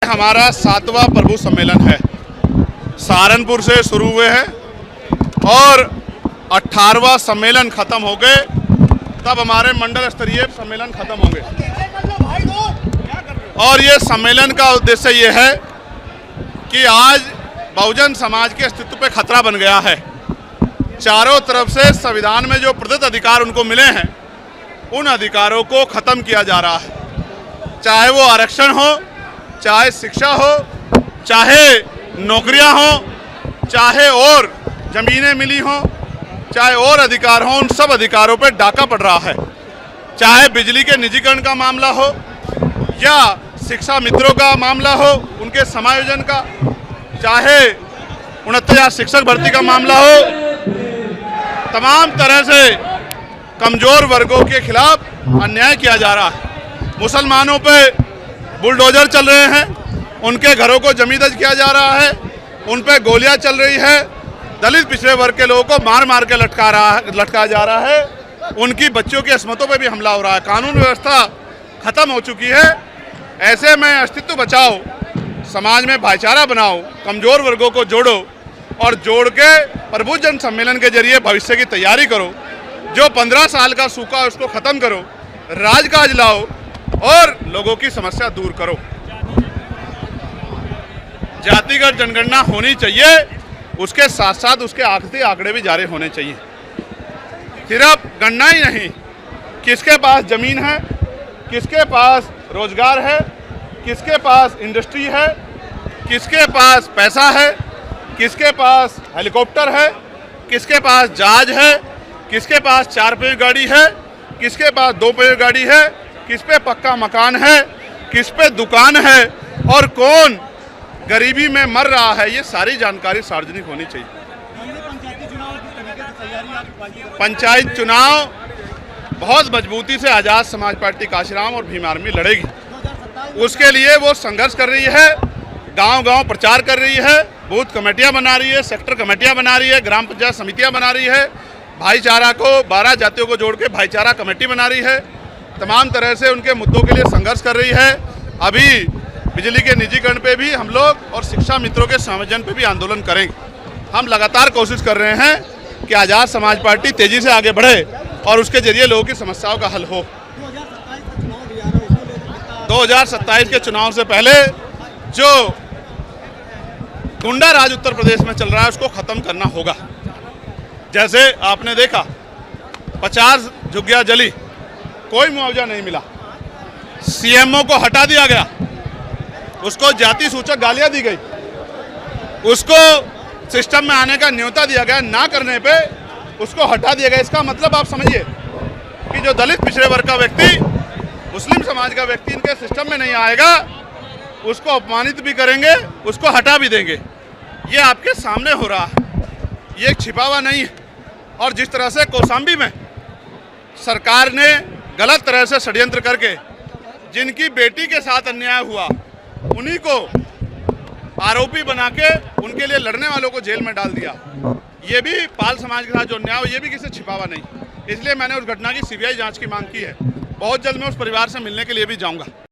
हमारा 7वां प्रभु सम्मेलन है। सहारनपुर से शुरू हुए हैं और 18वां सम्मेलन खत्म हो गए, तब हमारे मंडल स्तरीय सम्मेलन खत्म होंगे। और ये सम्मेलन का उद्देश्य ये है कि आज बहुजन समाज के अस्तित्व पे खतरा बन गया है। चारों तरफ से संविधान में जो प्रदत्त अधिकार उनको मिले हैं, उन अधिकारों को खत्म किया जा रहा है। चाहे वो आरक्षण हो, चाहे शिक्षा हो, चाहे नौकरियां हो, चाहे और जमीनें मिली हों, चाहे और अधिकार हों, उन सब अधिकारों पर डाका पड़ रहा है। चाहे बिजली के निजीकरण का मामला हो या शिक्षा मित्रों का मामला हो, उनके समायोजन का, चाहे 69,000 शिक्षक भर्ती का मामला हो, तमाम तरह से कमजोर वर्गों के खिलाफ अन्याय किया जा रहा है। मुसलमानों पे बुलडोजर चल रहे हैं, उनके घरों को जमींदज किया जा रहा है, उन पे गोलियां चल रही है। दलित पिछड़े वर्ग के लोगों को मार मार के लटकाया जा रहा है। उनकी बच्चियों की अस्मतों पे भी हमला हो रहा है। कानून व्यवस्था खत्म हो चुकी है। ऐसे में अस्तित्व बचाओ, समाज में भाईचारा बनाओ, कमजोर वर्गों को जोड़ो और जोड़ के प्रभु जन सम्मेलन के जरिए भविष्य की तैयारी करो। जो 15 साल का सूखा है उसको खत्म करो, राजकाज लाओ और लोगों की समस्या दूर करो। जातिगत जनगणना होनी चाहिए, उसके साथ साथ उसके आखिरी आंकड़े भी जारी होने चाहिए। सिर्फ गणना ही नहीं, किसके पास जमीन है, किसके पास रोजगार है, किसके पास इंडस्ट्री है, किसके पास पैसा है, किसके पास हेलीकॉप्टर है, किसके पास जहाज है, किसके पास 4 पहिया गाड़ी है, किसके पास 2 पहिया गाड़ी है, किस पे पक्का मकान है, किस पे दुकान है और कौन गरीबी में मर रहा है, ये सारी जानकारी सार्वजनिक होनी चाहिए। पंचायत चुनाव बहुत मजबूती से आज़ाद समाज पार्टी काशीराम और भीम आर्मी लड़ेगी। उसके लिए वो संघर्ष कर रही है, गांव-गांव प्रचार कर रही है, बूथ कमेटियां बना रही है, सेक्टर कमेटियां बना रही है, ग्राम पंचायत समितियां बना रही है, भाईचारा को 12 जातियों को जोड़ के भाईचारा कमेटी बना रही है, तमाम तरह से उनके मुद्दों के लिए संघर्ष कर रही है। अभी बिजली के निजीकरण पे भी हम लोग और शिक्षा मित्रों के समायोजन पे भी आंदोलन करेंगे। हम लगातार कोशिश कर रहे हैं कि आज़ाद समाज पार्टी तेजी से आगे बढ़े और उसके जरिए लोगों की समस्याओं का हल हो। 2027 के चुनाव से पहले जो गुंडा राज उत्तर प्रदेश में चल रहा है उसको खत्म करना होगा। जैसे आपने देखा 50 झुग्गियां जली, कोई मुआवजा नहीं मिला, सीएमओ को हटा दिया गया, उसको जाति सूचक गालियां दी गई, उसको सिस्टम में आने का न्योता दिया गया, ना करने पे उसको हटा दिया गया। इसका मतलब आप समझिए कि जो दलित पिछड़े वर्ग का व्यक्ति, मुस्लिम समाज का व्यक्ति इनके सिस्टम में नहीं आएगा, उसको अपमानित भी करेंगे, उसको हटा भी देंगे। ये आपके सामने हो रहा है, ये छिपा हुआ नहीं है। और जिस तरह से कौशाम्बी में सरकार ने गलत तरह से षड्यंत्र करके जिनकी बेटी के साथ अन्याय हुआ, उन्हीं को आरोपी बना के उनके लिए लड़ने वालों को जेल में डाल दिया, ये भी पाल समाज के साथ जो अन्याय हो, ये भी किसी छिपा हुआ नहीं। इसलिए मैंने उस घटना की सीबीआई जांच की मांग की है। बहुत जल्द मैं उस परिवार से मिलने के लिए भी जाऊंगा।